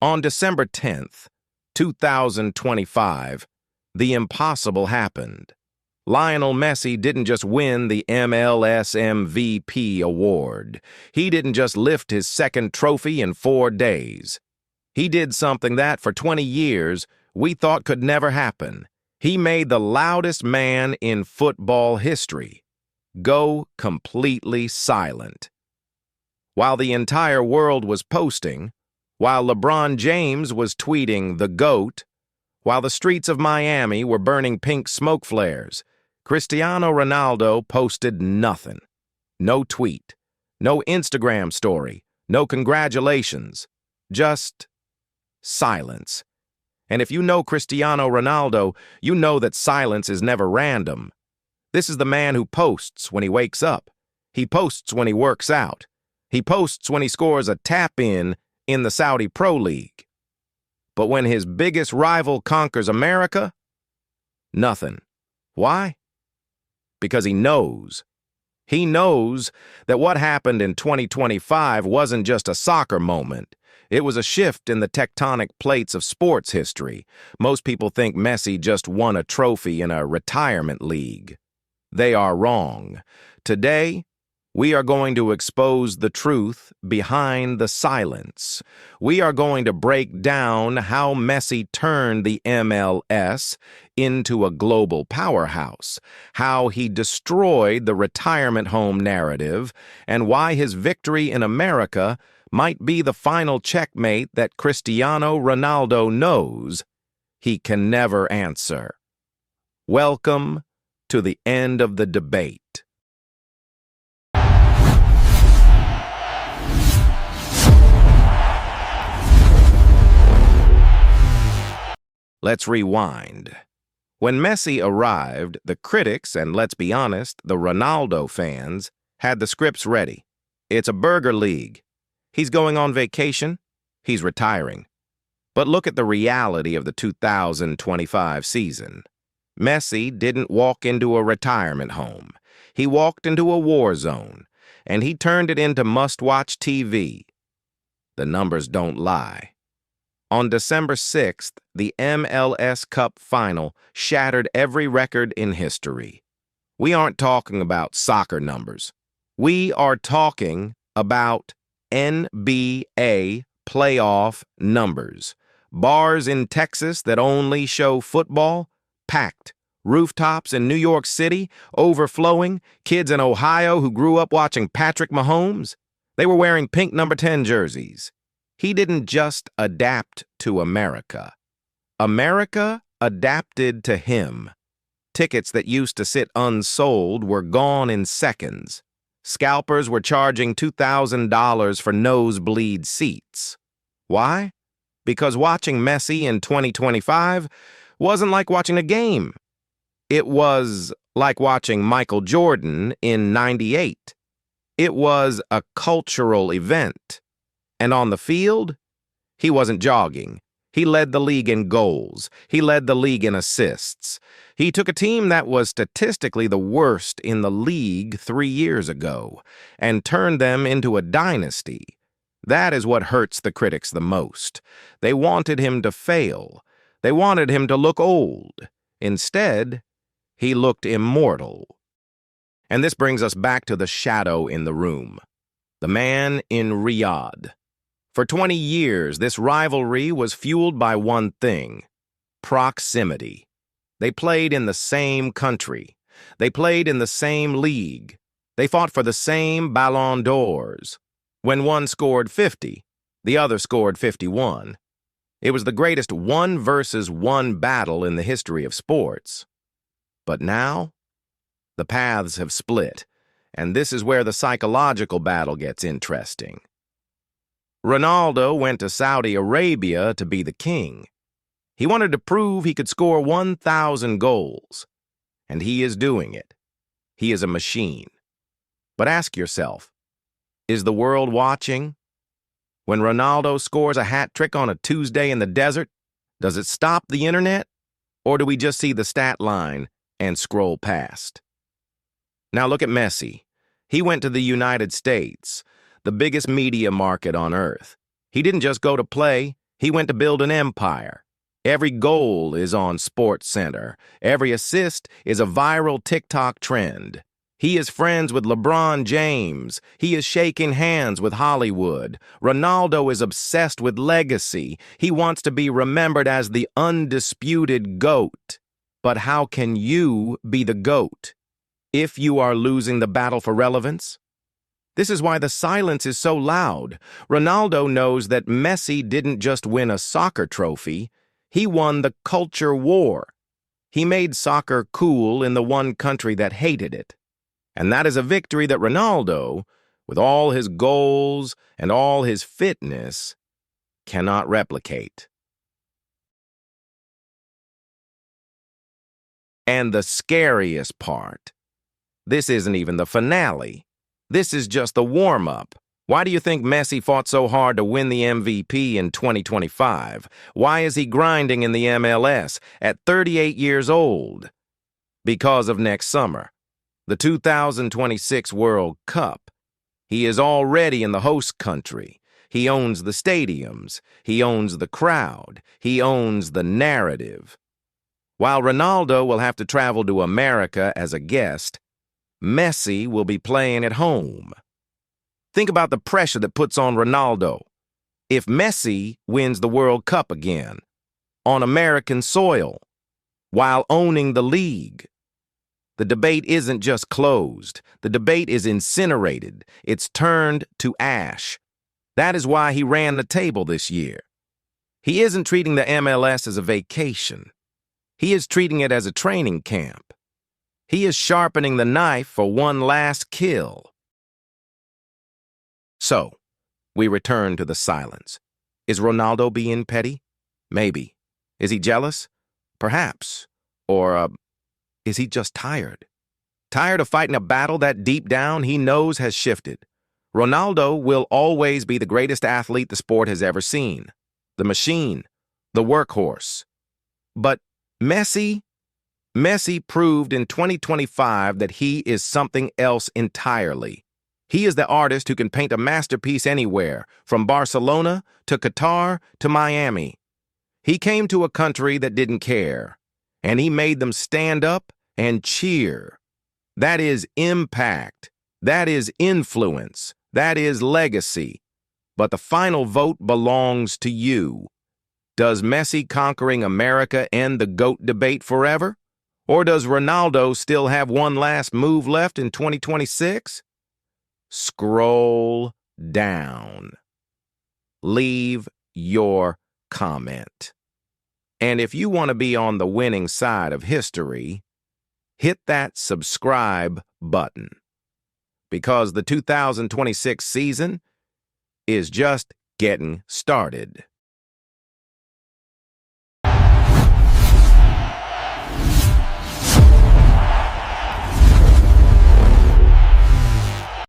On December 10th, 2025, the impossible happened. Lionel Messi didn't just win the MLS MVP award. He didn't just lift his second trophy in 4 days. He did something that, for 20 years, we thought could never happen. He made the loudest man in football history go completely silent. While the entire world was posting, while LeBron James was tweeting the GOAT, while the streets of Miami were burning pink smoke flares, Cristiano Ronaldo posted nothing. No tweet, no Instagram story, no congratulations, just silence. And if you know Cristiano Ronaldo, you know that silence is never random. This is the man who posts when he wakes up. He posts when he works out. He posts when he scores a tap-in the Saudi Pro League. But when his biggest rival conquers America, nothing. Why? Because he knows. He knows that what happened in 2025 wasn't just a soccer moment. It was a shift in the tectonic plates of sports history. Most people think Messi just won a trophy in a retirement league. They are wrong. Today, we are going to expose the truth behind the silence. We are going to break down how Messi turned the MLS into a global powerhouse, how he destroyed the retirement home narrative, and why his victory in America might be the final checkmate that Cristiano Ronaldo knows he can never answer. Welcome to the end of the debate. Let's rewind. When Messi arrived, the critics, and let's be honest, the Ronaldo fans, had the scripts ready. It's a burger league. He's going on vacation. He's retiring. But look at the reality of the 2025 season. Messi didn't walk into a retirement home. He walked into a war zone, and he turned it into must-watch TV. The numbers don't lie. On December 6th, the MLS Cup final shattered every record in history. We aren't talking about soccer numbers. We are talking about NBA playoff numbers. Bars in Texas that only show football, packed. Rooftops in New York City, overflowing. Kids in Ohio who grew up watching Patrick Mahomes. They were wearing pink number 10 jerseys. He didn't just adapt to America. America adapted to him. Tickets that used to sit unsold were gone in seconds. Scalpers were charging $2,000 for nosebleed seats. Why? Because watching Messi in 2025 wasn't like watching a game. It was like watching Michael Jordan in '98. It was a cultural event. And on the field, he wasn't jogging. He led the league in goals. He led the league in assists. He took a team that was statistically the worst in the league 3 years ago and turned them into a dynasty. That is what hurts the critics the most. They wanted him to fail. They wanted him to look old. Instead, he looked immortal. And this brings us back to the shadow in the room. The man in Riyadh. For 20 years, this rivalry was fueled by one thing: proximity. They played in the same country. They played in the same league. They fought for the same Ballon d'Ors. When one scored 50, the other scored 51. It was the greatest one-versus-one battle in the history of sports. But now, the paths have split, and this is where the psychological battle gets interesting. Ronaldo went to Saudi Arabia to be the king. He wanted to prove he could score 1,000 goals, and he is doing it. He is a machine. But ask yourself, is the world watching? When Ronaldo scores a hat trick on a Tuesday in the desert, does it stop the internet? Or do we just see the stat line and scroll past? Now look at Messi. He went to the United States, the biggest media market on earth. He didn't just go to play, He went to build an empire. Every goal is on SportsCenter. Every assist is a viral TikTok trend. He is friends with LeBron James. He is shaking hands with Hollywood. Ronaldo is obsessed with legacy. He wants to be remembered as the undisputed GOAT. But how can you be the GOAT if you are losing the battle for relevance? This is why the silence is so loud. Ronaldo knows that Messi didn't just win a soccer trophy. He won the culture war. He made soccer cool in the one country that hated it. And that is a victory that Ronaldo, with all his goals and all his fitness, cannot replicate. And the scariest part, this isn't even the finale. This is just the warm-up. Why do you think Messi fought so hard to win the MVP in 2025? Why is he grinding in the MLS at 38 years old? Because of next summer, the 2026 World Cup. He is already in the host country. He owns the stadiums. He owns the crowd. He owns the narrative. While Ronaldo will have to travel to America as a guest, Messi will be playing at home. Think about the pressure that puts on Ronaldo. If Messi wins the World Cup again, on American soil, while owning the league, the debate isn't just closed. The debate is incinerated. It's turned to ash. That is why he ran the table this year. He isn't treating the MLS as a vacation. He is treating it as a training camp. He is sharpening the knife for one last kill. So, we return to the silence. Is Ronaldo being petty? Maybe. Is he jealous? Perhaps. Or, is he just tired? Tired of fighting a battle that deep down he knows has shifted. Ronaldo will always be the greatest athlete the sport has ever seen. The machine. The workhorse. But Messi proved in 2025 that he is something else entirely. He is the artist who can paint a masterpiece anywhere, from Barcelona to Qatar to Miami. He came to a country that didn't care, and he made them stand up and cheer. That is impact. That is influence. That is legacy. But the final vote belongs to you. Does Messi conquering America end the GOAT debate forever? Or does Ronaldo still have one last move left in 2026? Scroll down. Leave your comment. And if you want to be on the winning side of history, hit that subscribe button. Because the 2026 season is just getting started.